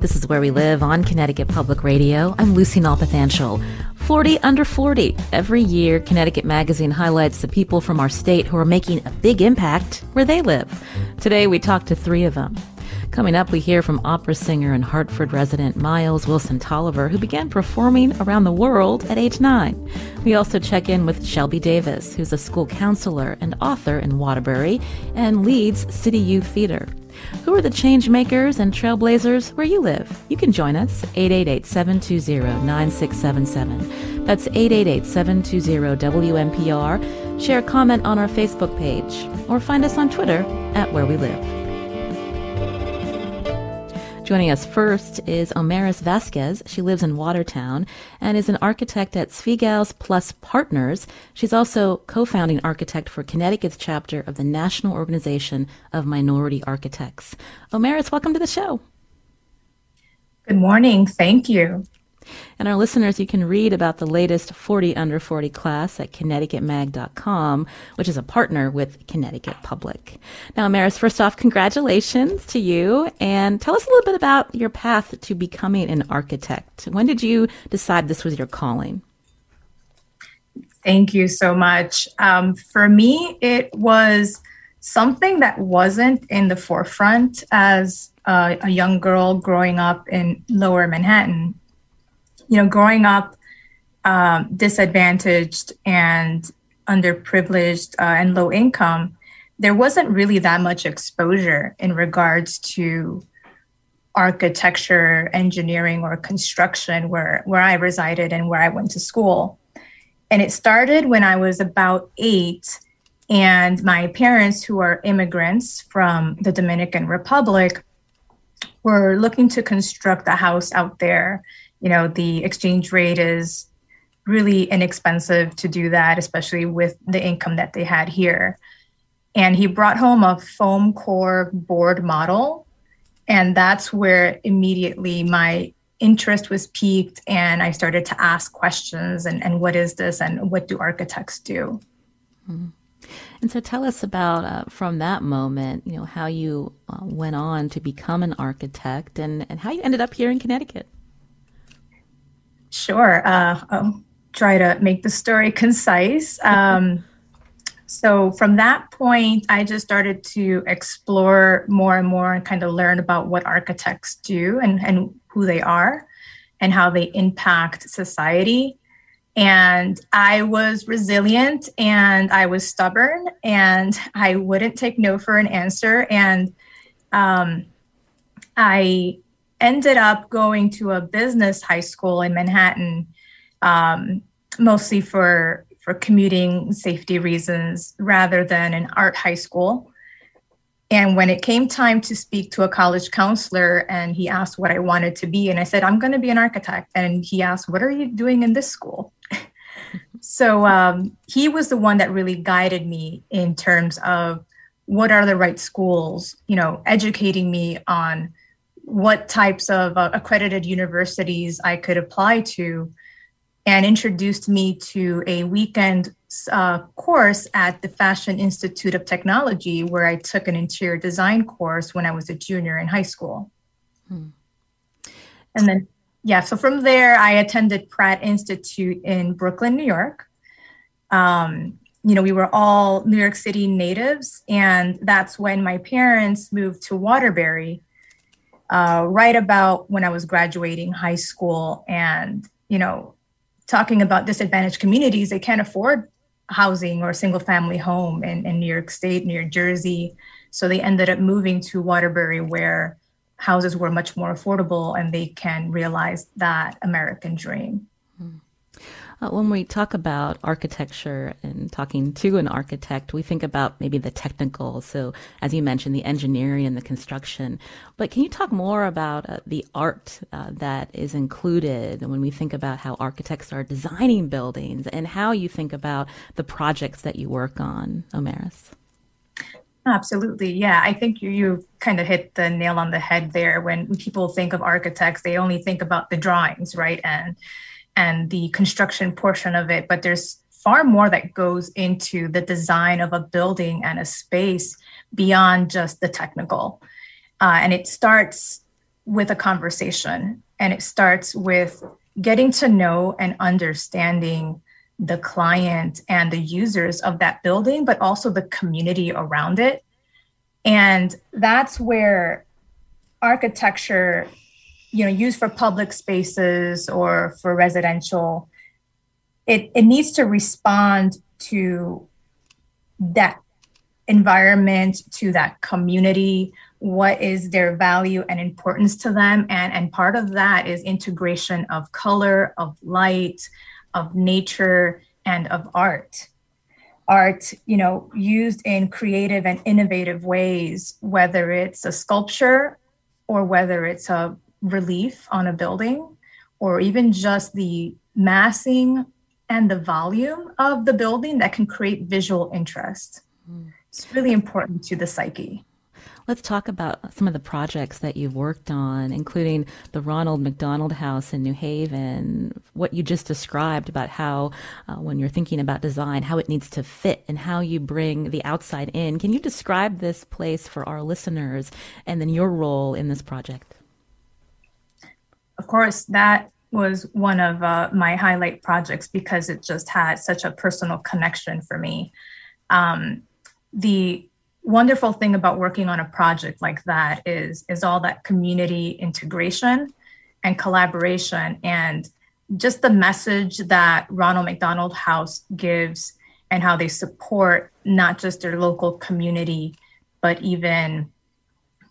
This is Where We Live on Connecticut Public Radio. I'm Lucy Nalpathanchel. 40 under 40. Every year, Connecticut Magazine highlights the people from our state who are making a big impact where they live. Today, we talk to three of them. Coming up, we hear from opera singer and Hartford resident Miles Wilson-Toliver, who began performing around the world at age 9. We also check in with Shelby Davis, who's a school counselor and author in Waterbury and leads City Youth Theater. Who are the change makers and trailblazers where you live? You can join us, 888-720-9677. That's 888-720-WNPR. Share a comment on our Facebook page or find us on Twitter at Where We Live. Joining us first is Omarys Vasquez. She lives in Watertown and is an architect at Svigals Plus Partners. She's also co-founding architect for Connecticut's chapter of the National Organization of Minority Architects. Omarys, welcome to the show. Good morning. Thank you. And our listeners, you can read about the latest 40 under 40 class at ConnecticutMag.com, which is a partner with Connecticut Public. Now, Omarys, first off, congratulations to you. And tell us a little bit about your path to becoming an architect. When did you decide this was your calling? Thank you so much. For me, it was something that wasn't in the forefront as a young girl growing up in Lower Manhattan. You know, growing up disadvantaged and underprivileged and low income, there wasn't really that much exposure in regards to architecture, engineering, or construction where I resided and where I went to school. And it started when I was about 8, and my parents, who are immigrants from the Dominican Republic, were looking to construct a house out there. You know, the exchange rate is really inexpensive to do that, especially with the income that they had here. And he brought home a foam core board model. And that's where immediately my interest was piqued. And I started to ask questions and what is this and what do architects do? Mm-hmm. And so tell us about, from that moment, you know, how you went on to become an architect and how you ended up here in Connecticut. Sure. I'll try to make the story concise. So from that point, I just started to explore more and more and kind of learn about what architects do and who they are and how they impact society. And I was resilient and I was stubborn and I wouldn't take no for an answer. And I ended up going to a business high school in Manhattan, mostly for commuting safety reasons rather than an art high school. And when it came time to speak to a college counselor and he asked what I wanted to be, and I said, I'm going to be an architect. And he asked, what are you doing in this school? So he was the one that really guided me in terms of what are the right schools, you know, educating me on what types of accredited universities I could apply to, and introduced me to a weekend course at the Fashion Institute of Technology, where I took an interior design course when I was a junior in high school. And then, so from there, I attended Pratt Institute in Brooklyn, New York. You know, we were all New York City natives, and that's when my parents moved to Waterbury, right about when I was graduating high school. And, you know, talking about disadvantaged communities, they can't afford housing or a single family home in New York State, New Jersey. So they ended up moving to Waterbury, where houses were much more affordable and they can realize that American dream. When we talk about architecture and talking to an architect, we think about maybe the technical. So as you mentioned, the engineering and the construction. But can you talk more about the art that is included when we think about how architects are designing buildings and how you think about the projects that you work on, Omarys? Absolutely. Yeah, I think you kind of hit the nail on the head there. When people think of architects, they only think about the drawings, right? And the construction portion of it, but there's far more that goes into the design of a building and a space beyond just the technical. And it starts with a conversation, and it starts with getting to know and understanding the client and the users of that building, but also the community around it. And that's where architecture, used for public spaces or for residential, it needs to respond to that environment, to that community, what is their value and importance to them. And part of that is integration of color, of light, of nature, and of art. Art, used in creative and innovative ways, whether it's a sculpture or whether it's a relief on a building, or even just the massing and the volume of the building that can create visual interest. It's really important to the psyche. Let's talk about some of the projects that you've worked on, including the Ronald McDonald House in New Haven, what you just described about how, when you're thinking about design, how it needs to fit and how you bring the outside in. Can you describe this place for our listeners and then your role in this project? Of course, that was one of my highlight projects because it just had such a personal connection for me. The wonderful thing about working on a project like that is all that community integration and collaboration, and just the message that Ronald McDonald House gives and how they support not just their local community, but even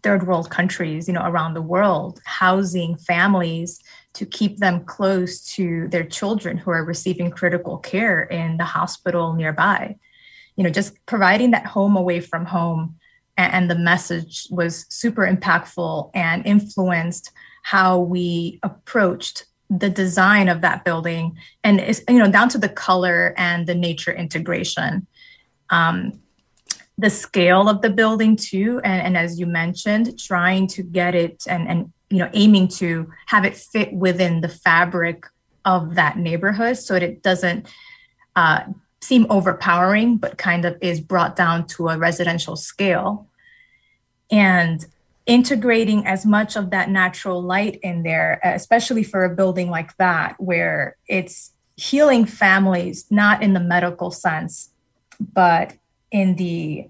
third world countries, around the world, housing families to keep them close to their children who are receiving critical care in the hospital nearby. Just providing that home away from home. And the message was super impactful and influenced how we approached the design of that building, and it's, down to the color and the nature integration. The scale of the building too, and as you mentioned, trying to get it and aiming to have it fit within the fabric of that neighborhood so that it doesn't seem overpowering, but kind of is brought down to a residential scale. And integrating as much of that natural light in there, especially for a building like that, where it's healing families, not in the medical sense, but in the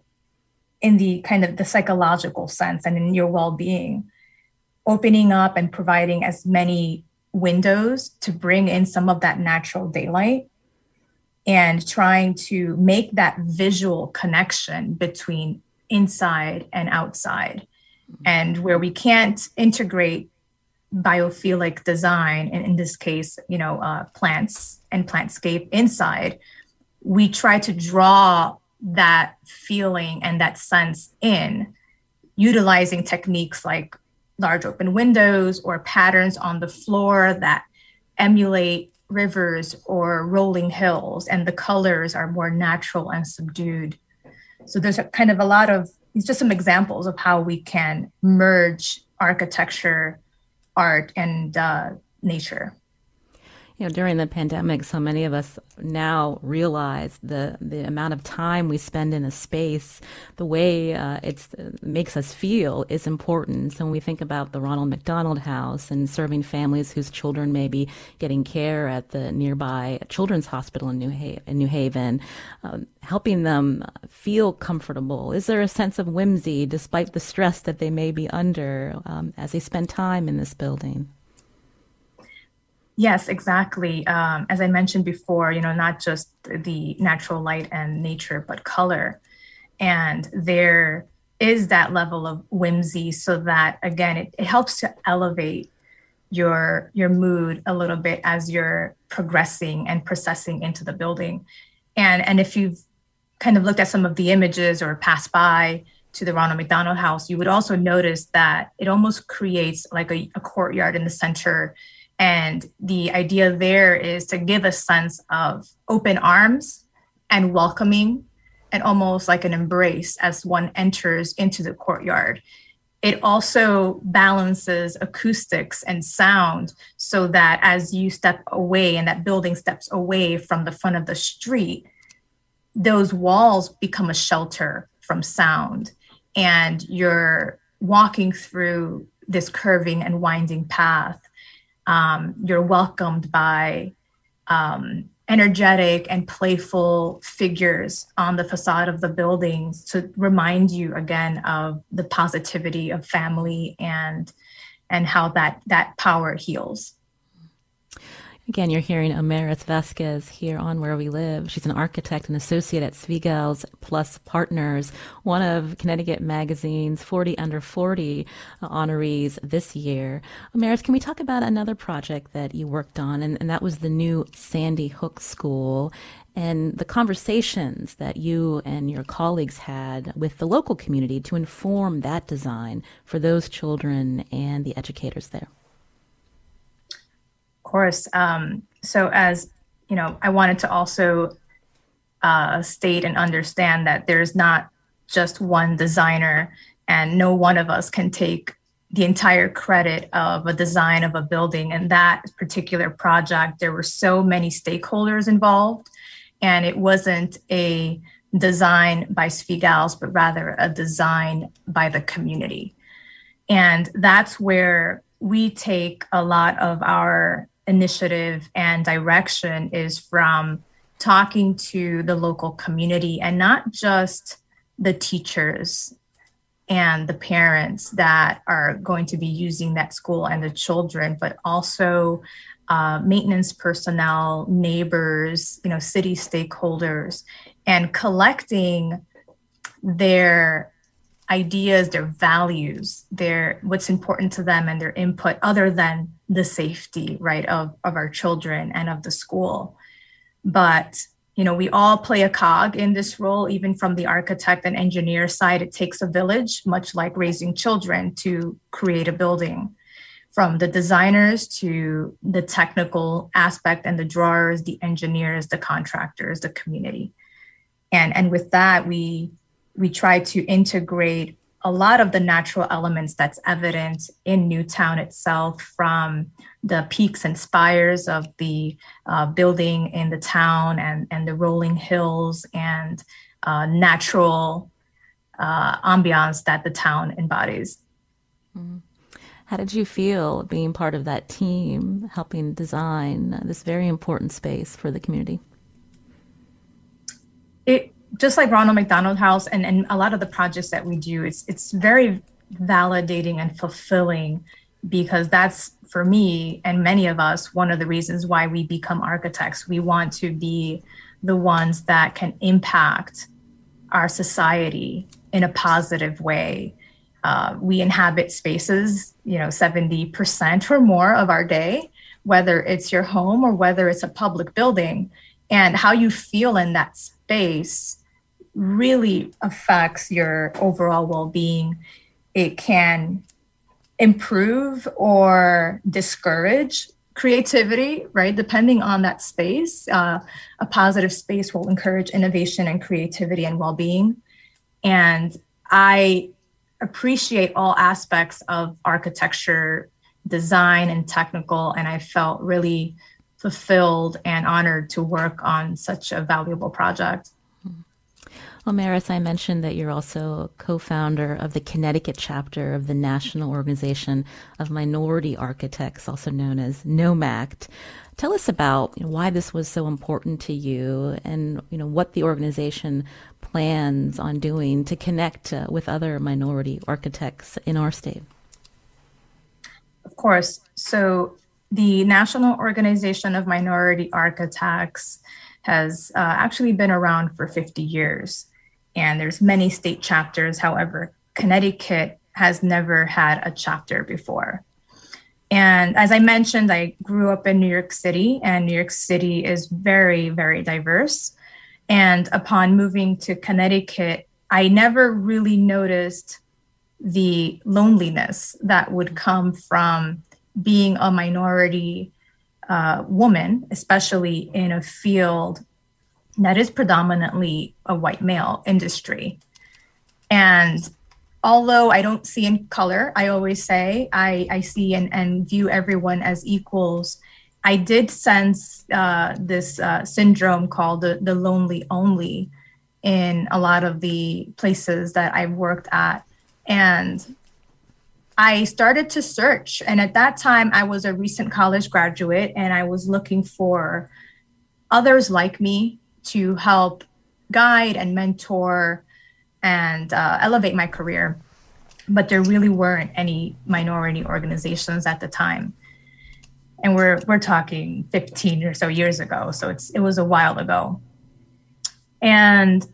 kind of the psychological sense and in your well-being, opening up and providing as many windows to bring in some of that natural daylight, and trying to make that visual connection between inside and outside. And where we can't integrate biophilic design, and in this case, plants and plantscape inside, we try to draw that feeling and that sense in, utilizing techniques like large open windows or patterns on the floor that emulate rivers or rolling hills, and the colors are more natural and subdued. So there's it's just some examples of how we can merge architecture, art, and nature. During the pandemic, so many of us now realize the amount of time we spend in a space, the way it makes us feel is important. So when we think about the Ronald McDonald House and serving families whose children may be getting care at the nearby Children's Hospital in New Haven, helping them feel comfortable. Is there a sense of whimsy despite the stress that they may be under as they spend time in this building? Yes, exactly. As I mentioned before, not just the natural light and nature, but color. And there is that level of whimsy so that, again, it helps to elevate your mood a little bit as you're progressing and processing into the building. And if you've kind of looked at some of the images or passed by to the Ronald McDonald House, you would also notice that it almost creates like a courtyard in the center. And the idea there is to give a sense of open arms and welcoming, and almost like an embrace as one enters into the courtyard. It also balances acoustics and sound so that as you step away and that building steps away from the front of the street, those walls become a shelter from sound. And you're walking through this curving and winding path, you're welcomed by energetic and playful figures on the facade of the buildings to remind you again of the positivity of family and how that power heals. Again, you're hearing Omarys Vasquez here on Where We Live. She's an architect and associate at Svigals Plus Partners, one of Connecticut Magazine's 40 Under 40 honorees this year. Omarys, can we talk about another project that you worked on, and that was the new Sandy Hook School, and the conversations that you and your colleagues had with the local community to inform that design for those children and the educators there? Of course. So as you know, I wanted to also state and understand that there's not just one designer, and no one of us can take the entire credit of a design of a building. And that particular project, there were so many stakeholders involved, and it wasn't a design by Svigals, but rather a design by the community. And that's where we take a lot of our initiative and direction, is from talking to the local community, and not just the teachers and the parents that are going to be using that school and the children, but also maintenance personnel, neighbors, city stakeholders, and collecting their ideas, their values, what's important to them, and their input, other than the safety, right, of our children and of the school. But, we all play a cog in this role, even from the architect and engineer side. It takes a village, much like raising children, to create a building. From the designers to the technical aspect and the drawers, the engineers, the contractors, the community. And with that, we try to integrate a lot of the natural elements that's evident in Newtown itself, from the peaks and spires of the building in the town, and the rolling hills and natural ambiance that the town embodies. Mm-hmm. How did you feel being part of that team, helping design this very important space for the community? Just like Ronald McDonald House and a lot of the projects that we do, it's very validating and fulfilling, because that's, for me and many of us, one of the reasons why we become architects. We want to be the ones that can impact our society in a positive way. We inhabit spaces, 70% or more of our day, whether it's your home or whether it's a public building. And how you feel in that space really affects your overall well-being. It can improve or discourage creativity, right? Depending on that space. A positive space will encourage innovation and creativity and well-being. And I appreciate all aspects of architecture, design, and technical, and I felt really fulfilled and honored to work on such a valuable project. Omarys, I mentioned that you're also a co-founder of the Connecticut chapter of the National Organization of Minority Architects, also known as NOMACT. Tell us about why this was so important to you, and what the organization plans on doing to connect with other minority architects in our state. Of course. So the National Organization of Minority Architects has actually been around for 50 years. And there's many state chapters. However, Connecticut has never had a chapter before. And as I mentioned, I grew up in New York City, and New York City is very, very diverse. And upon moving to Connecticut, I never really noticed the loneliness that would come from being a minority woman, especially in a field that is predominantly a white male industry. And although I don't see in color, I always say I see and view everyone as equals, I did sense this syndrome called the lonely only in a lot of the places that I've worked at. And I started to search. And at that time, I was a recent college graduate, and I was looking for others like me to help guide and mentor and elevate my career. But there really weren't any minority organizations at the time. And we're talking 15 or so years ago. So it was a while ago. And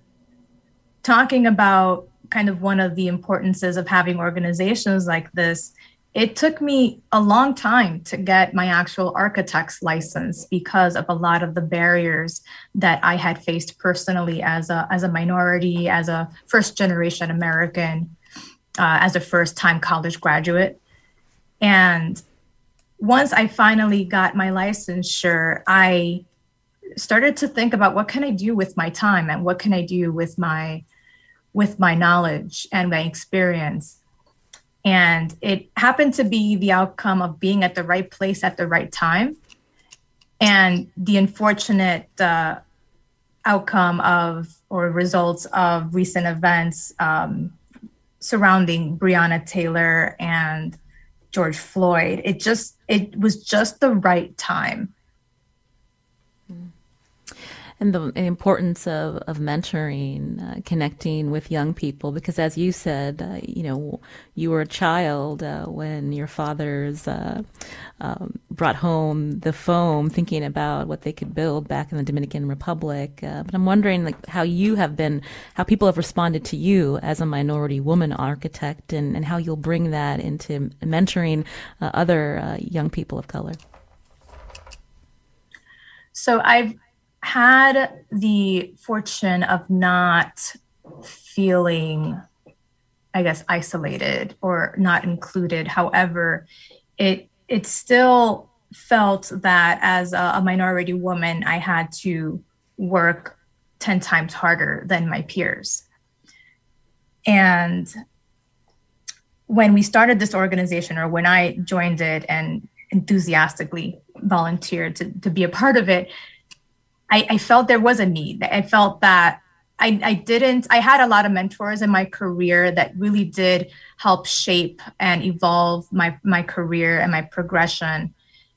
talking about kind of one of the importances of having organizations like this, it took me a long time to get my actual architect's license because of a lot of the barriers that I had faced personally as a minority, as a first generation American, as a first time college graduate. And once I finally got my licensure, I started to think about what can I do with my time and what can I do with my knowledge and my experience. And it happened to be the outcome of being at the right place at the right time. And the unfortunate outcome of or results of recent events surrounding Breonna Taylor and George Floyd. It was just the right time. And the importance of mentoring, connecting with young people, because as you said, you were a child when your fathers brought home the foam, thinking about what they could build back in the Dominican Republic. But I'm wondering how people have responded to you as a minority woman architect, and how you'll bring that into mentoring other young people of color. So I've had the fortune of not feeling, I guess, isolated or not included. However, it still felt that as a minority woman, I had to work 10 times harder than my peers. And when we started this organization, or when I joined it and enthusiastically volunteered to be a part of it, I felt there was a need. I felt that I had a lot of mentors in my career that really did help shape and evolve my career and my progression.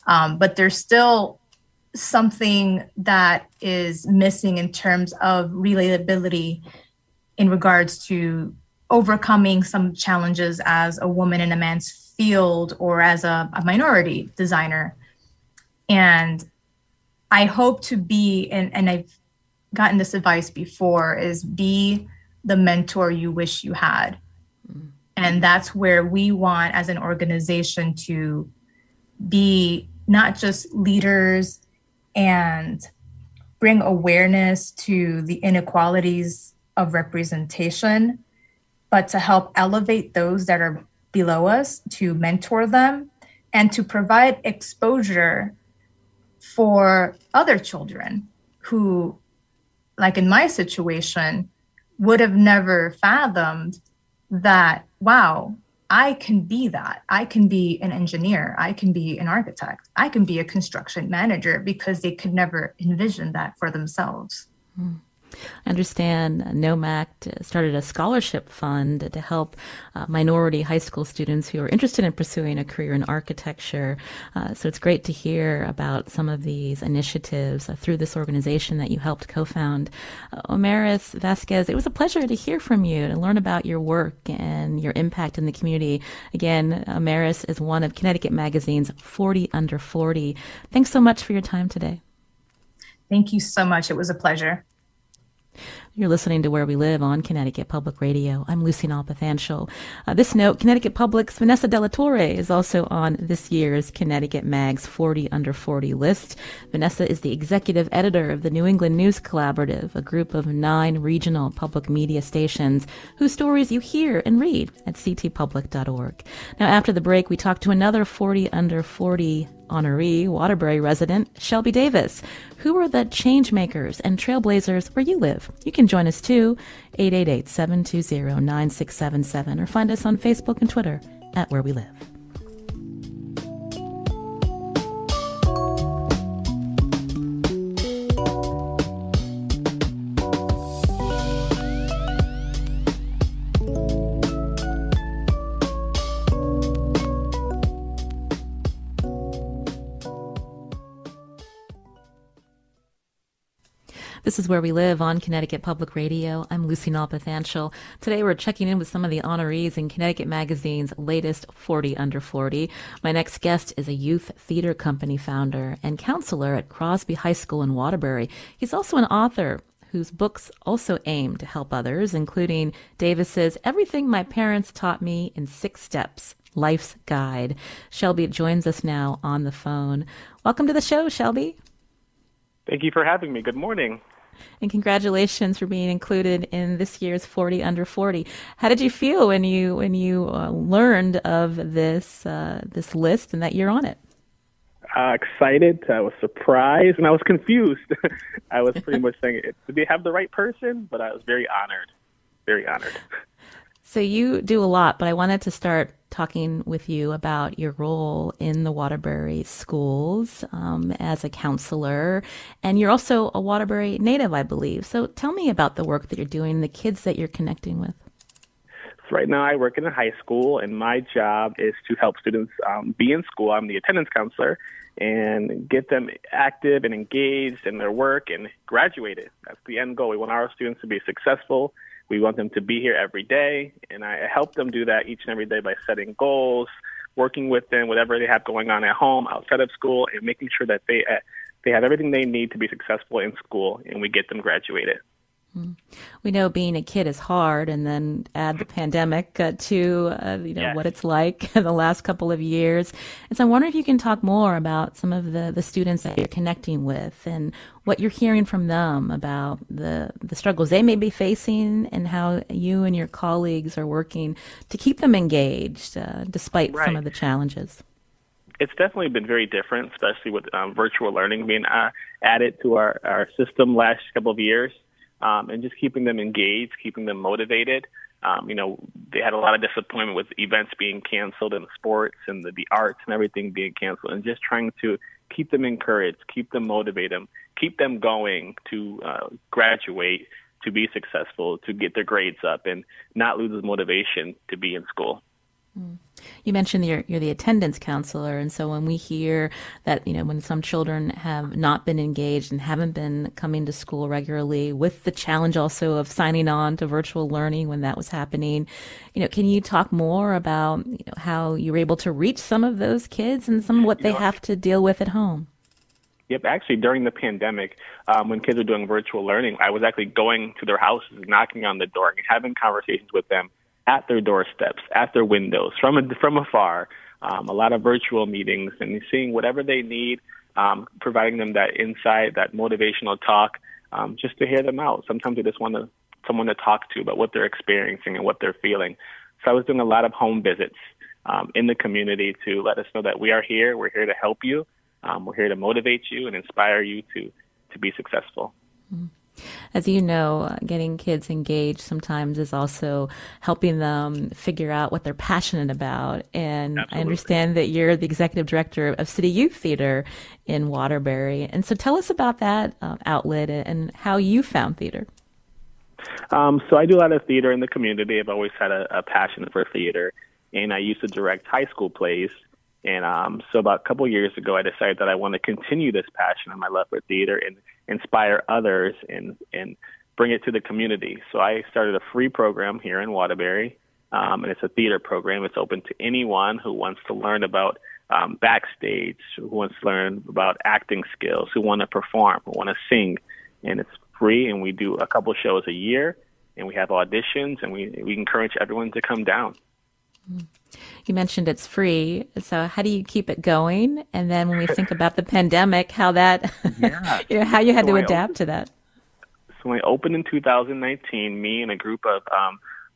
But there's still something that is missing in terms of relatability in regards to overcoming some challenges as a woman in a man's field or as a minority designer. And I hope to be, and I've gotten this advice before, is be the mentor you wish you had. Mm. And that's where we want as an organization to be not just leaders and bring awareness to the inequalities of representation, but to help elevate those that are below us, to mentor them, and to provide exposure for other children who, like in my situation, would have never fathomed that, wow, I can be that. I can be an engineer. I can be an architect. I can be a construction manager, because they could never envision that for themselves. Mm. I understand NOMAC started a scholarship fund to help minority high school students who are interested in pursuing a career in architecture. So it's great to hear about some of these initiatives through this organization that you helped co-found. Omarys, Vasquez, it was a pleasure to hear from you, to learn about your work and your impact in the community. Again, Omarys is one of Connecticut Magazine's 40 Under 40. Thanks so much for your time today. Thank you so much. It was a pleasure. You're listening to Where We Live on Connecticut Public Radio. I'm Lucy Nalpathanchel. This note, Connecticut Public's Vanessa Della Torre is also on this year's Connecticut Mag's 40 Under 40 list. Vanessa is the executive editor of the New England News Collaborative, a group of 9 regional public media stations whose stories you hear and read at ctpublic.org. Now, after the break, we talk to another 40 Under 40 honoree, Waterbury resident, Shelby Davis. Who are the change makers and trailblazers where you live? You can join us too, 888-720-9677, or find us on Facebook and Twitter at Where We Live. This is Where We Live on Connecticut Public Radio. I'm Lucy Nalpathanchel. Today we're checking in with some of the honorees in Connecticut Magazine's latest 40 Under 40. My next guest is a youth theater company founder and counselor at Crosby High School in Waterbury. He's also an author whose books also aim to help others, including Davis's Everything My Parents Taught Me in 6 Steps, Life's Guide. Shelby joins us now on the phone. Welcome to the show, Shelby. Thank you for having me. Good morning. And congratulations for being included in this year's 40 Under 40. How did you feel when you learned of this list and that you're on it? Excited. I was surprised, and I was confused. I was pretty much saying, did they have the right person? But I was very honored. Very honored. So you do a lot, but I wanted to start talking with you about your role in the Waterbury schools as a counselor. And you're also a Waterbury native, I believe. So tell me about the work that you're doing, the kids that you're connecting with. So right now I work in a high school, and my job is to help students be in school. I'm the attendance counselor, and get them active and engaged in their work and graduated. That's the end goal. We want our students to be successful. We want them to be here every day, and I help them do that each and every day by setting goals, working with them, whatever they have going on at home, outside of school, and making sure that they have everything they need to be successful in school, and we get them graduated. We know being a kid is hard, and then add the pandemic to Yes. what it's like in the last couple of years. And so I wonder if you can talk more about some of the students that you're connecting with and what you're hearing from them about the struggles they may be facing and how you and your colleagues are working to keep them engaged despite some of the challenges. It's definitely been very different, especially with virtual learning being added to our system last couple of years. And just keeping them engaged, keeping them motivated. They had a lot of disappointment with events being canceled and sports and the arts and everything being canceled, and just trying to keep them encouraged, keep them motivated, keep them going to graduate, to be successful, to get their grades up, and not lose the motivation to be in school. You mentioned you're the attendance counselor, and so when we hear that, when some children have not been engaged and haven't been coming to school regularly, with the challenge also of signing on to virtual learning when that was happening, can you talk more about how you were able to reach some of those kids and some of what they have to deal with at home? Yep, actually during the pandemic, when kids were doing virtual learning, I was actually going to their houses, knocking on the door, and having conversations with them at their doorsteps, at their windows, from afar, a lot of virtual meetings, and seeing whatever they need, providing them that insight, that motivational talk, just to hear them out. Sometimes they just want someone to talk to about what they're experiencing and what they're feeling. So I was doing a lot of home visits in the community to let us know that we are here, we're here to help you, we're here to motivate you and inspire you to be successful. Mm-hmm. As you know, getting kids engaged sometimes is also helping them figure out what they're passionate about. And Absolutely. I understand that you're the executive director of City Youth Theater in Waterbury. And so tell us about that outlet and how you found theater. So I do a lot of theater in the community. I've always had a passion for theater, and I used to direct high school plays. And so about a couple of years ago, I decided that I want to continue this passion and my love for theater and inspire others and bring it to the community. So I started a free program here in Waterbury, and it's a theater program. It's open to anyone who wants to learn about backstage, who wants to learn about acting skills, who want to perform, who want to sing. And it's free, and we do a couple shows a year, and we have auditions, and we encourage everyone to come down. You mentioned it's free, so how do you keep it going? And then when we think about the pandemic, how that, how you had to adapt to that. So when I opened in 2019, me and a group of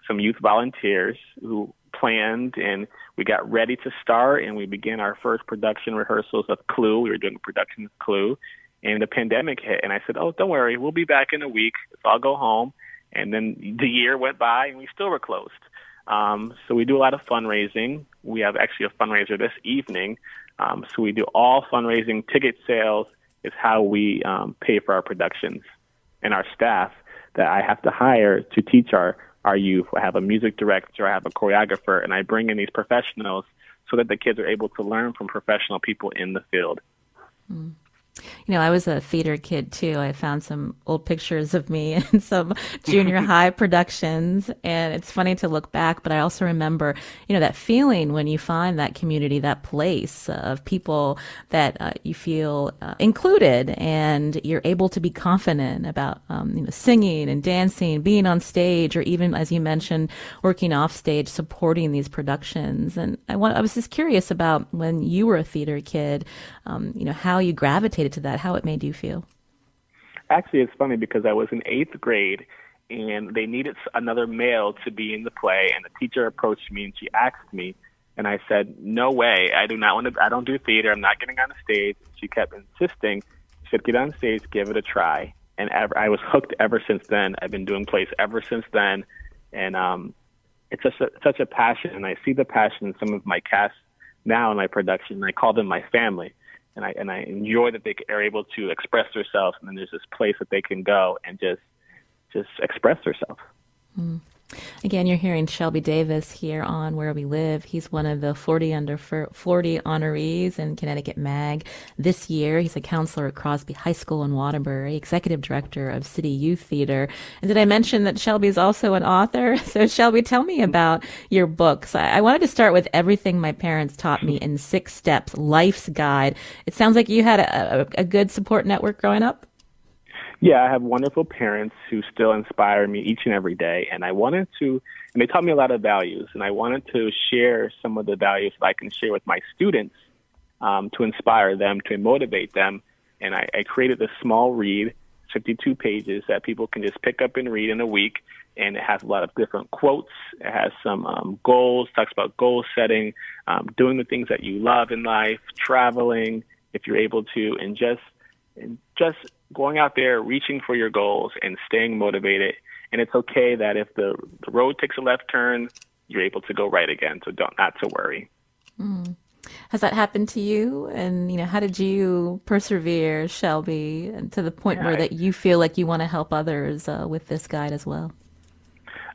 some youth volunteers who planned, and we got ready to start, and we began our first production rehearsals of Clue. We were doing a production of Clue, and the pandemic hit, and I said, oh, don't worry, we'll be back in a week. I'll go home. And then the year went by, and we still were closed. So we do a lot of fundraising. We have actually a fundraiser this evening. So we do all fundraising. Ticket sales is how we pay for our productions. And our staff that I have to hire to teach our youth. I have a music director, I have a choreographer, and I bring in these professionals so that the kids are able to learn from professional people in the field. I was a theater kid too. I found some old pictures of me in some junior high productions, and it's funny to look back, but I also remember, that feeling when you find that community, that place of people that you feel included, and you're able to be confident about, singing and dancing, being on stage, or even, as you mentioned, working off stage, supporting these productions. And I was just curious about when you were a theater kid, how you gravitated to that, how it made you feel. Actually, it's funny because I was in 8th grade and they needed another male to be in the play, and the teacher approached me and she asked me, and I said, no way, I don't do theater, I'm not getting on the stage. She kept insisting. She said, get on stage, give it a try. And I was hooked ever since then. I've been doing plays ever since then. And it's such a passion, and I see the passion in some of my cast now in my production. I call them my family, and I enjoy that they are able to express themselves, and then there's this place that they can go and just express themselves. Mm. Again, you're hearing Shelby Davis here on Where We Live. He's one of the 40 under 40 honorees in Connecticut Mag this year. He's a counselor at Crosby High School in Waterbury, executive director of City Youth Theater. And did I mention that Shelby's also an author? So Shelby, tell me about your books. I wanted to start with Everything My Parents Taught Me in 6 Steps, Life's Guide. It sounds like you had a good support network growing up. Yeah, I have wonderful parents who still inspire me each and every day. And and they taught me a lot of values, and I wanted to share some of the values that I can share with my students to inspire them, to motivate them. And I created this small read, 52 pages, that people can just pick up and read in a week. And it has a lot of different quotes. It has some goals, talks about goal setting, doing the things that you love in life, traveling, if you're able to, and just going out there, reaching for your goals and staying motivated. And it's okay that if the road takes a left turn, you're able to go right again. So not to worry. Mm. Has that happened to you? And, how did you persevere, Shelby, to the point where that you feel like you want to help others with this guide as well?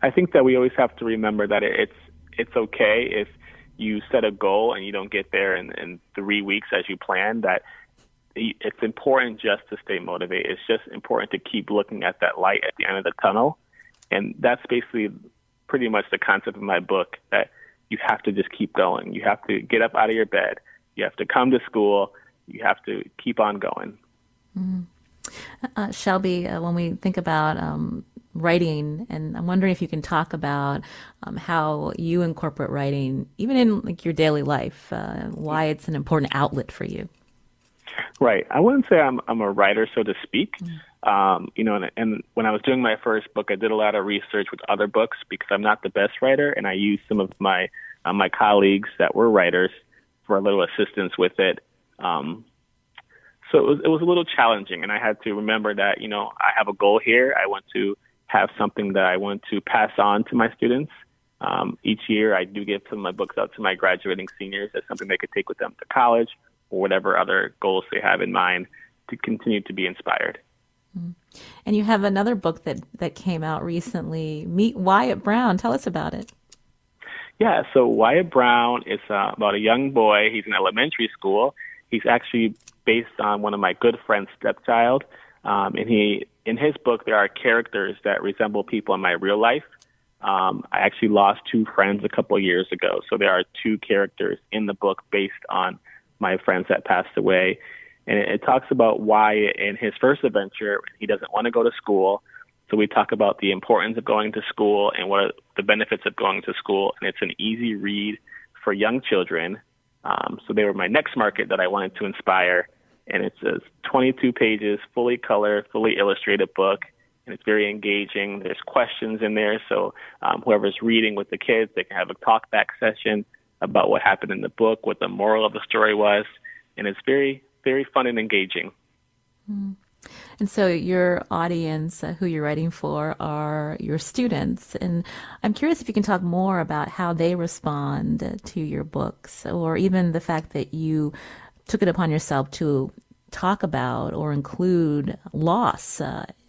I think that we always have to remember that it's okay if you set a goal and you don't get there in 3 weeks as you planned, that it's important just to stay motivated. It's just important to keep looking at that light at the end of the tunnel. And that's basically pretty much the concept of my book, that you have to just keep going. You have to get up out of your bed. You have to come to school. You have to keep on going. Mm-hmm. Shelby, when we think about writing, and I'm wondering if you can talk about how you incorporate writing, even in your daily life, why it's an important outlet for you. Right. I wouldn't say I'm a writer, so to speak. And when I was doing my first book, I did a lot of research with other books because I'm not the best writer, and I used some of my colleagues that were writers for a little assistance with it. So it was a little challenging, and I had to remember that, I have a goal here. I want to have something that I want to pass on to my students. Each year, I do give some of my books out to my graduating seniors as something they could take with them to college, or whatever other goals they have in mind, to continue to be inspired. And you have another book that came out recently, Meet Wyatt Brown. Tell us about it. Yeah, so Wyatt Brown is about a young boy. He's in elementary school. He's actually based on one of my good friend's stepchild. And in his book, there are characters that resemble people in my real life. I actually lost 2 friends a couple of years ago. So there are 2 characters in the book based on my friends that passed away. And it talks about Wyatt in his first adventure. He doesn't want to go to school. So we talk about the importance of going to school and what are the benefits of going to school. And it's an easy read for young children. So they were my next market that I wanted to inspire. And it's a 22 pages, fully colored, fully illustrated book. And it's very engaging. There's questions in there. So whoever's reading with the kids, they can have a talk back session about what happened in the book, what the moral of the story was. And it's very, very fun and engaging. And so your audience, who you're writing for, are your students. And I'm curious if you can talk more about how they respond to your books, or even the fact that you took it upon yourself to talk about or include loss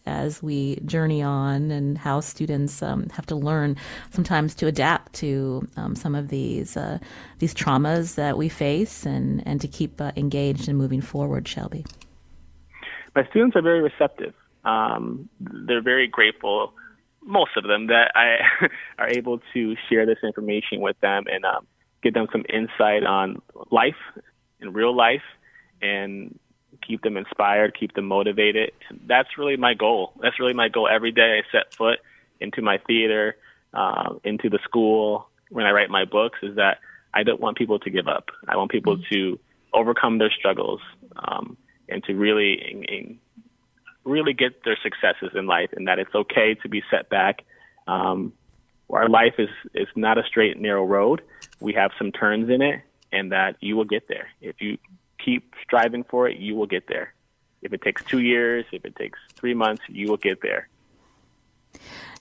as we journey on, and how students have to learn sometimes to adapt to some of these traumas that we face, and to keep engaged and moving forward, Shelby. My students are very receptive. They're very grateful, most of them, that I are able to share this information with them and give them some insight on life, in real life, and keep them inspired, keep them motivated. That's really my goal. That's really my goal every day I set foot into my theater, into the school, when I write my books, is that I don't want people to give up. I want people to overcome their struggles and to really get their successes in life, and that it's okay to be set back. Our life is not a straight, narrow road. We have some turns in it, and that you will get there. If you keep striving for it, you will get there. If it takes 2 years, if it takes 3 months, you will get there.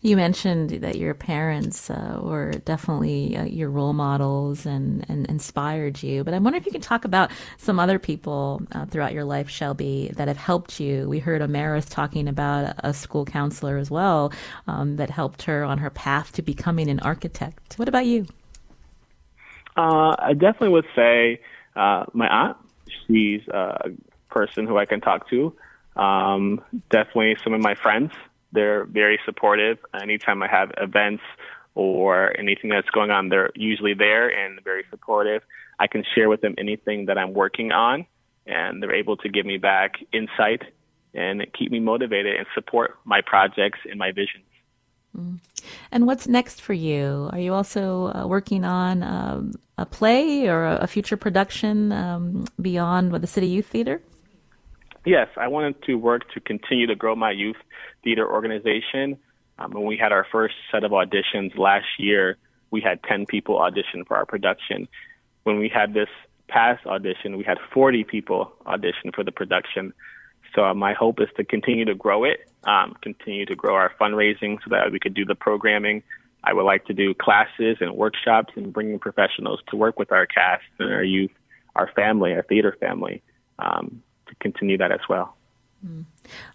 You mentioned that your parents were definitely your role models and inspired you. But I wonder if you can talk about some other people throughout your life, Shelby, that have helped you. We heard Omarys talking about a school counselor as well that helped her on her path to becoming an architect. What about you? I definitely would say my aunt. She's a person who I can talk to. Definitely some of my friends. They're very supportive. Anytime I have events or anything that's going on, they're usually there and very supportive. I can share with them anything that I'm working on, and they're able to give me back insight and keep me motivated and support my projects and my visions. And what's next for you? Are you also working on a play or a future production beyond the City Youth Theater? Yes, I wanted to work to continue to grow my youth theater organization. When we had our first set of auditions last year, we had 10 people audition for our production. When we had this past audition, we had 40 people audition for the production. So my hope is to continue to grow it, continue to grow our fundraising so that we could do the programming. I would like to do classes and workshops and bringing professionals to work with our cast and our youth, our family, our theater family, to continue that as well.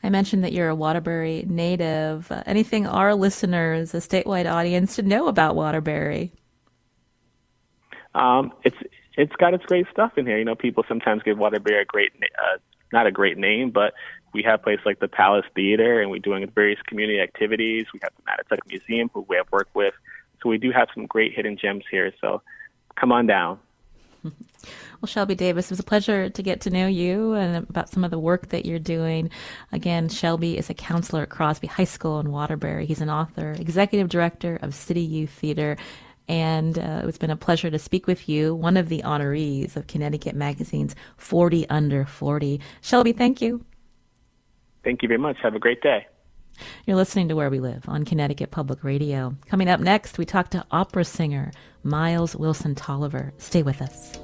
I mentioned that you're a Waterbury native. Anything our listeners, a statewide audience, should know about Waterbury? It's got its great stuff in here. You know, people sometimes give Waterbury a great, not a great name, but we have places like the Palace Theater, and we're doing various community activities. We have the Matatuck Museum, who we have worked with. So we do have some great hidden gems here. So come on down. Well, Shelby Davis, it was a pleasure to get to know you and about some of the work that you're doing. Again, Shelby is a counselor at Crosby High School in Waterbury. He's an author, executive director of City Youth Theater, and it's been a pleasure to speak with you, one of the honorees of Connecticut Magazine's 40 Under 40. Shelby, thank you. Thank you very much. Have a great day. You're listening to Where We Live on Connecticut Public Radio. Coming up next, we talk to opera singer Miles Wilson-Toliver. Stay with us.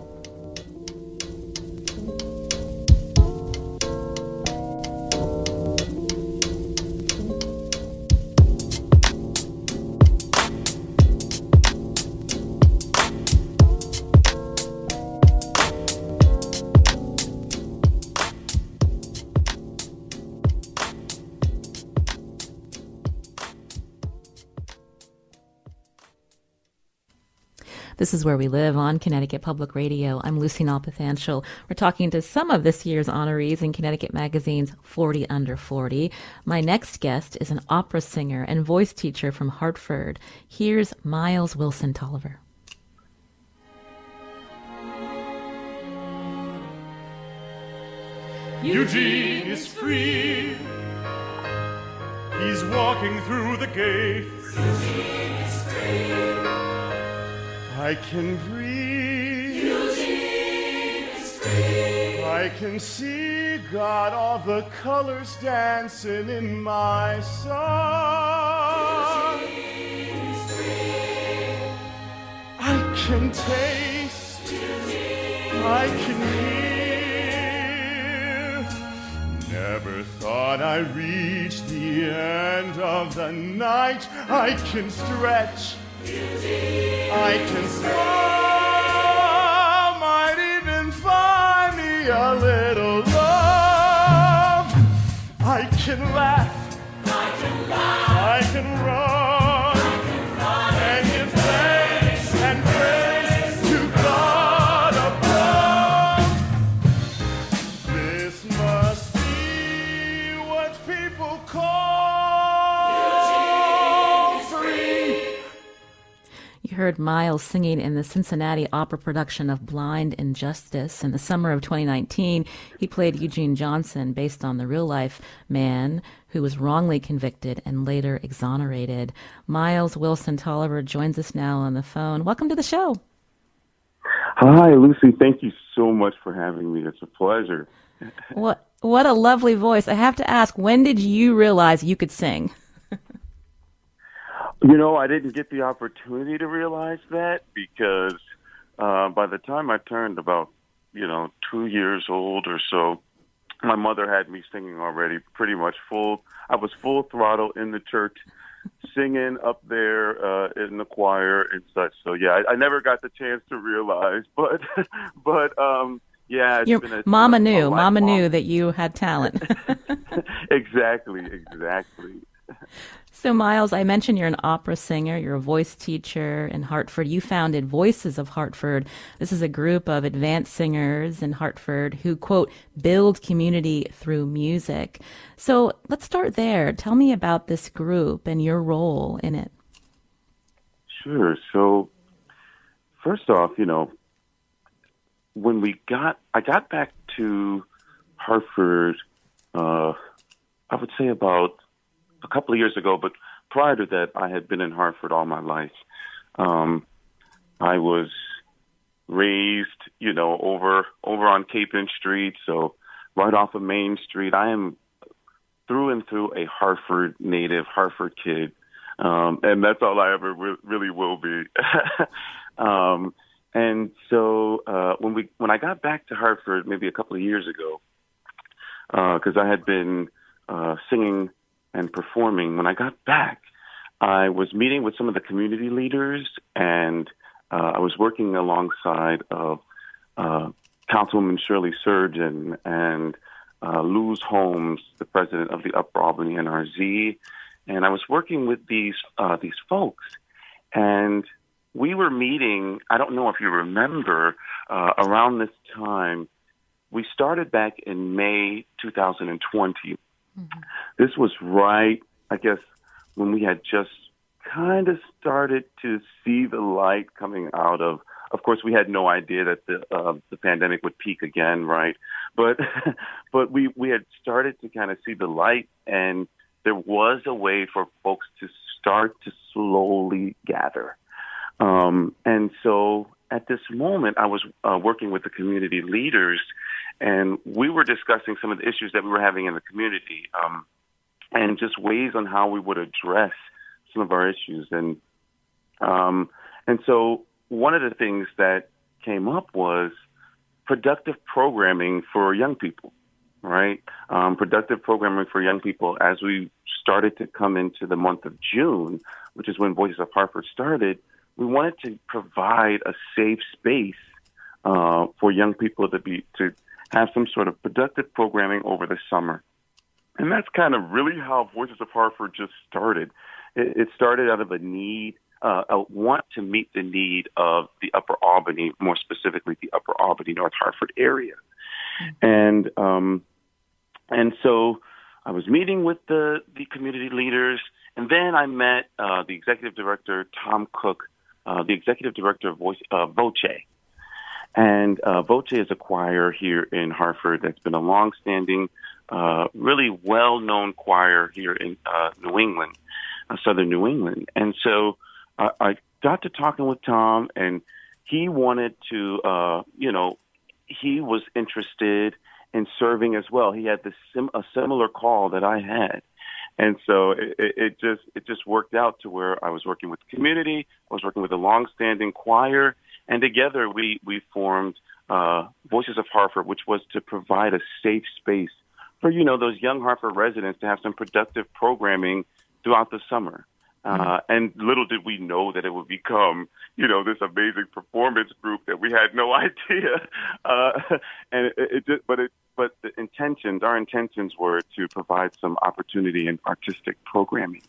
This is Where We Live on Connecticut Public Radio. I'm Lucy Nalpathanchel. We're talking to some of this year's honorees in Connecticut Magazine's 40 Under 40. My next guest is an opera singer and voice teacher from Hartford. Here's Miles Wilson-Toliver. Eugene is free. He's walking through the gates. Eugene is free. I can breathe. Eugene is free. I can see, God, all the colors dancing in my song. Eugene is free. I can taste. Eugene I can hear. Never thought I'd reach the end of the night. I can stretch. I can smile, might even find me a little love. I can laugh, I can run, and give thanks and praise to God above. This must be heard Miles singing in the Cincinnati opera production of Blind Injustice. In the summer of 2019, he played Eugene Johnson, based on the real-life man who was wrongly convicted and later exonerated. Miles Wilson-Toliver joins us now on the phone. Welcome to the show. Hi, Lucy. Thank you so much for having me. It's a pleasure. What a lovely voice. I have to ask, when did you realize you could sing? I didn't get the opportunity to realize that because by the time I turned about, 2 years old or so, my mother had me singing already pretty much I was full throttle in the church, singing up there in the choir and such. So, yeah, I never got the chance to realize, but yeah. It's Mama knew that you had talent. Exactly. So, Miles, I mentioned you're an opera singer. You're a voice teacher in Hartford. You founded Voices of Hartford. This is a group of advanced singers in Hartford who, quote, build community through music. So let's start there. Tell me about this group and your role in it. Sure. So first off, when I got back to Hartford, I would say about a couple of years ago, but prior to that, I had been in Hartford all my life. I was raised, over on Capon Street, so right off of Main Street. I am through and through a Hartford native, Hartford kid, and that's all I ever really will be. And so when I got back to Hartford, maybe a couple of years ago, because I had been singing and performing. When I got back, I was meeting with some of the community leaders, and I was working alongside of Councilwoman Shirley Surgeon and Luz Holmes, the president of the Upper Albany NRZ, and I was working with these folks, and we were meeting. I don't know if you remember, around this time, we started back in May 2020. Mm-hmm. This was right, I guess, when we had just kind of started to see the light coming out of course, we had no idea that the pandemic would peak again, right? But we had started to kind of see the light, and there was a way for folks to start to slowly gather. And so at this moment, I was working with the community leaders, and we were discussing some of the issues that we were having in the community, and just ways on how we would address some of our issues. And so one of the things that came up was productive programming for young people, right? Productive programming for young people as we started to come into the month of June, which is when Voices of Hartford started. We wanted to provide a safe space for young people to have some sort of productive programming over the summer. And that's kind of really how Voices of Hartford just started. It started out of a need, a want to meet the need of the Upper Albany, more specifically the Upper Albany, North Hartford area. Mm-hmm. And so I was meeting with the community leaders, and then I met the executive director, Tom Cook, the executive director of Voce. And Voce is a choir here in Hartford that's been a long-standing, really well-known choir here in New England, southern New England. And so I got to talking with Tom, and he wanted to, he was interested in serving as well. He had a similar call that I had. And so it just worked out to where I was working with the community, I was working with a long-standing choir, and together we formed Voices of Hartford, which was to provide a safe space for, those young Hartford residents to have some productive programming throughout the summer. And little did we know that it would become, this amazing performance group that we had no idea. But our intentions were to provide some opportunity in artistic programming.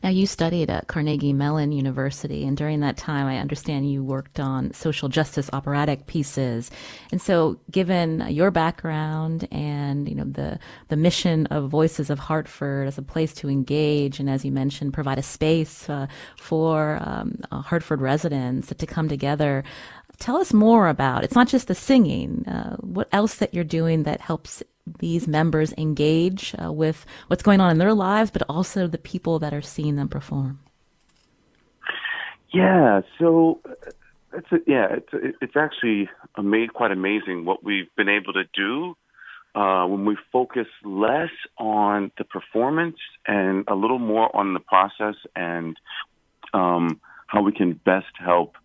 Now, you studied at Carnegie Mellon University, and during that time, I understand you worked on social justice operatic pieces. And so, given your background and the mission of Voices of Hartford as a place to engage, and as you mentioned, provide a space for Hartford residents to come together, tell us more about. It's not just the singing. What else that you're doing that helps these members engage with what's going on in their lives, but also the people that are seeing them perform? Yeah, so it's actually quite amazing what we've been able to do when we focus less on the performance and a little more on the process and how we can best help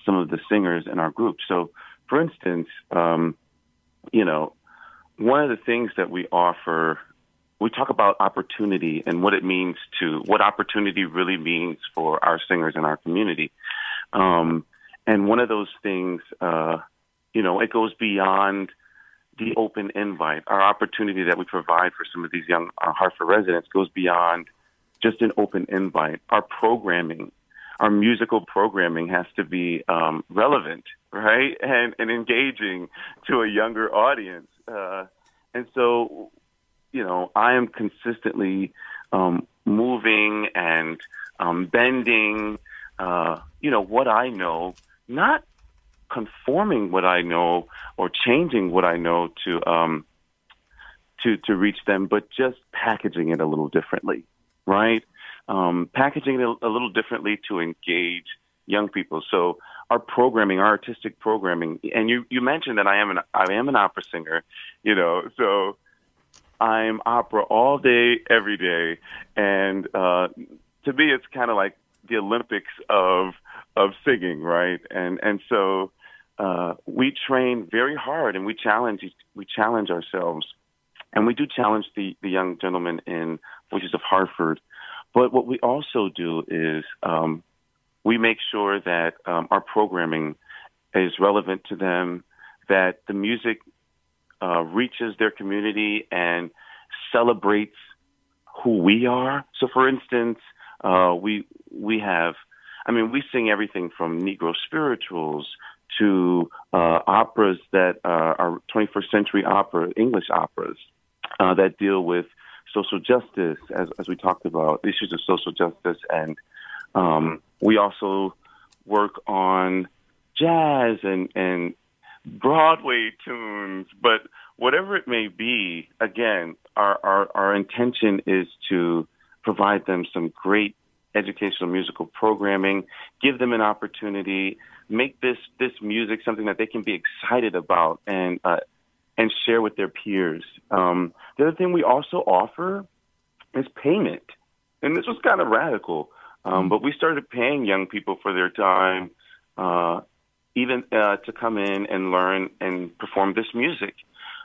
some of the singers in our group. So, for instance, one of the things that we offer, we talk about opportunity and what opportunity really means for our singers in our community. And one of those things, it goes beyond the open invite. Our opportunity that we provide for some of these young Hartford residents goes beyond just an open invite. Our programming, our musical programming has to be relevant, right? And engaging to a younger audience. And so, I am consistently moving and bending, what I know, not conforming what I know or changing what I know to reach them, but just packaging it a little differently, right? Packaging it a little differently to engage young people. So our programming, our artistic programming, and you mentioned that I am an opera singer, so I'm opera all day, every day, and to me it's kind of like the Olympics of singing, right? And so we train very hard, and we challenge ourselves, and we do challenge the young gentlemen in Voices of Hartford. But what we also do is we make sure that our programming is relevant to them, that the music reaches their community and celebrates who we are. So, for instance, we sing everything from Negro spirituals to operas that are 21st century opera, English operas that deal with social justice, as we talked about, issues of social justice. And we also work on jazz and Broadway tunes, but whatever it may be, again, our intention is to provide them some great educational musical programming, give them an opportunity, make this music something that they can be excited about and share with their peers. The other thing we also offer is payment. And this was kind of radical, but we started paying young people for their time, even to come in and learn and perform this music.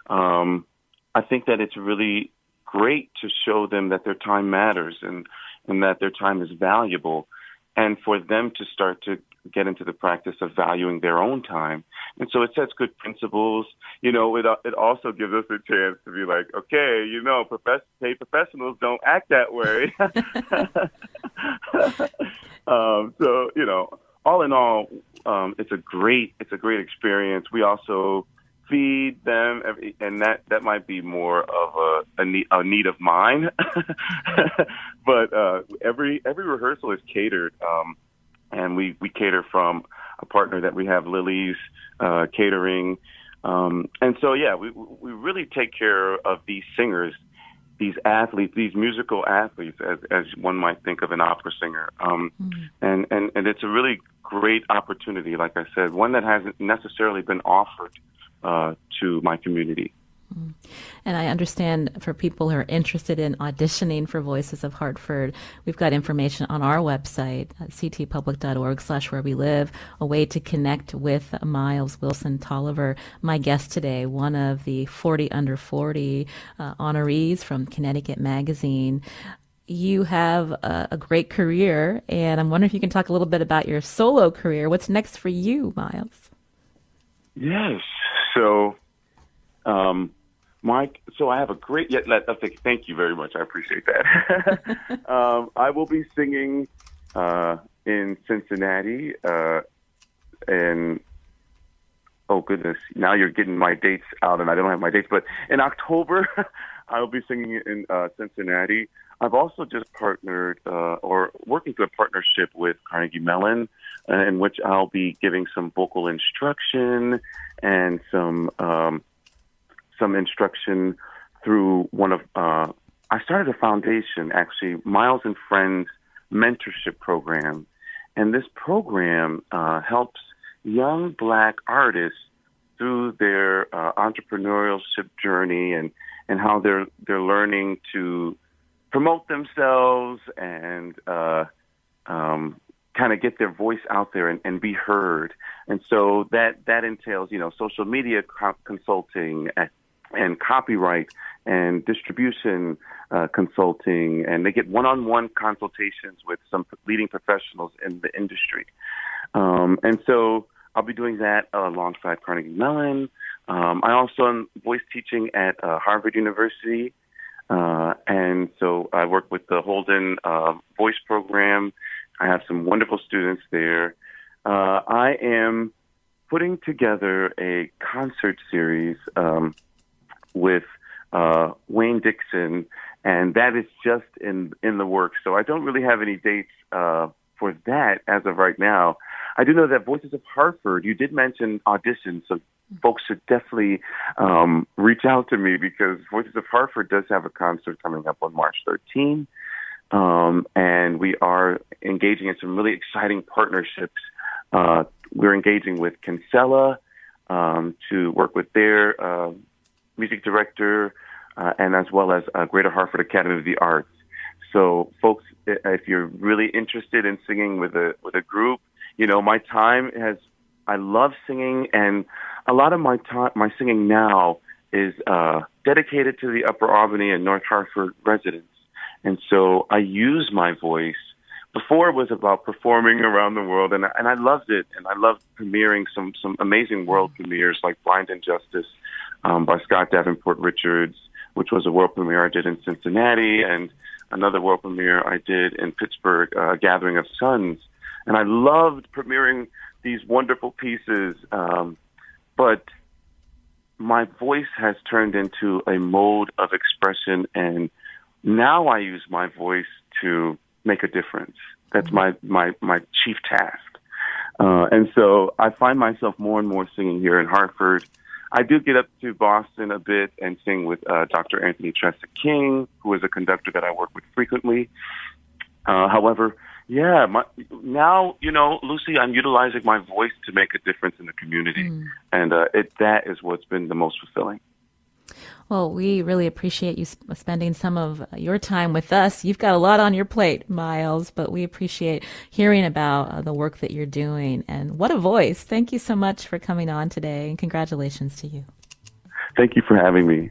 I think that it's really great to show them that their time matters and that their time is valuable, and for them to start to get into the practice of valuing their own time. And so it sets good principles. It also gives us a chance to be like, okay, paid professionals don't act that way. So, all in all, it's a great experience. We also feed them, and that might be more of a need of mine. But every rehearsal is catered, and we cater from a partner that we have, Lily's Catering, and so we really take care of these singers, these athletes, these musical athletes, as one might think of an opera singer, and it's a really great opportunity, like I said, one that hasn't necessarily been offered to my community. And I understand for people who are interested in auditioning for Voices of Hartford, we've got information on our website, ctpublic.org/where we live, a way to connect with Miles Wilson-Toliver, my guest today, one of the 40 under 40 honorees from Connecticut Magazine. You have a great career, and I'm wondering if you can talk a little bit about your solo career. What's next for you, Miles? Yes. So So I have a great, thank you very much. I appreciate that. I will be singing in Cincinnati, and oh goodness, now you're getting my dates out and I don't have my dates, but in October, I will be singing in Cincinnati. I've also just partnered or working through a partnership with Carnegie Mellon, in which I'll be giving some vocal instruction and some instruction through one of, I started a foundation, actually, Miles and Friends Mentorship Program. And this program helps young Black artists through their entrepreneurship journey and how they're learning to promote themselves and kind of get their voice out there and be heard. And so that entails, social media consulting and copyright and distribution consulting, and they get one-on-one consultations with some leading professionals in the industry. And so I'll be doing that alongside Carnegie Mellon. I also am voice teaching at Harvard University, and so I work with the Holden Voice Program. I have some wonderful students there. I am putting together a concert series with Wayne Dixon, and that is just in the works. So I don't really have any dates for that as of right now. I do know that Voices of Hartford, you did mention auditions, so folks should definitely reach out to me because Voices of Hartford does have a concert coming up on March 13th. And we are engaging in some really exciting partnerships. We're engaging with Kinsella to work with their music director and as well as Greater Hartford Academy of the Arts. So, folks, if you're really interested in singing with a group, my time I love singing, and a lot of my singing now is dedicated to the Upper Albany and North Hartford residents. And so I use my voice. Before it was about performing around the world, and I loved it. And I loved premiering some amazing world premieres like Blind Injustice by Scott Davenport Richards, which was a world premiere I did in Cincinnati, and another world premiere I did in Pittsburgh, A Gathering of Suns. And I loved premiering these wonderful pieces, but my voice has turned into a mode of expression, and now I use my voice to make a difference. That's my chief task. And so I find myself more and more singing here in Hartford. I do get up to Boston a bit and sing with Dr. Anthony Tressa King, who is a conductor that I work with frequently. However, now, Lucy, I'm utilizing my voice to make a difference in the community. And that is what's been the most fulfilling. Well, we really appreciate you spending some of your time with us. You've got a lot on your plate, Miles, but we appreciate hearing about the work that you're doing. And what a voice. Thank you so much for coming on today, and congratulations to you. Thank you for having me.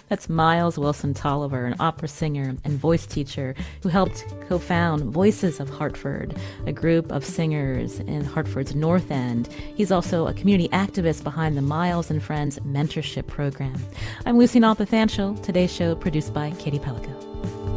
That's Miles Wilson-Toliver, an opera singer and voice teacher who helped co-found Voices of Hartford, a group of singers in Hartford's North End. He's also a community activist behind the Miles and Friends Mentorship Program. I'm Lucy Nalpathanchel. Today's show produced by Katie Pellico.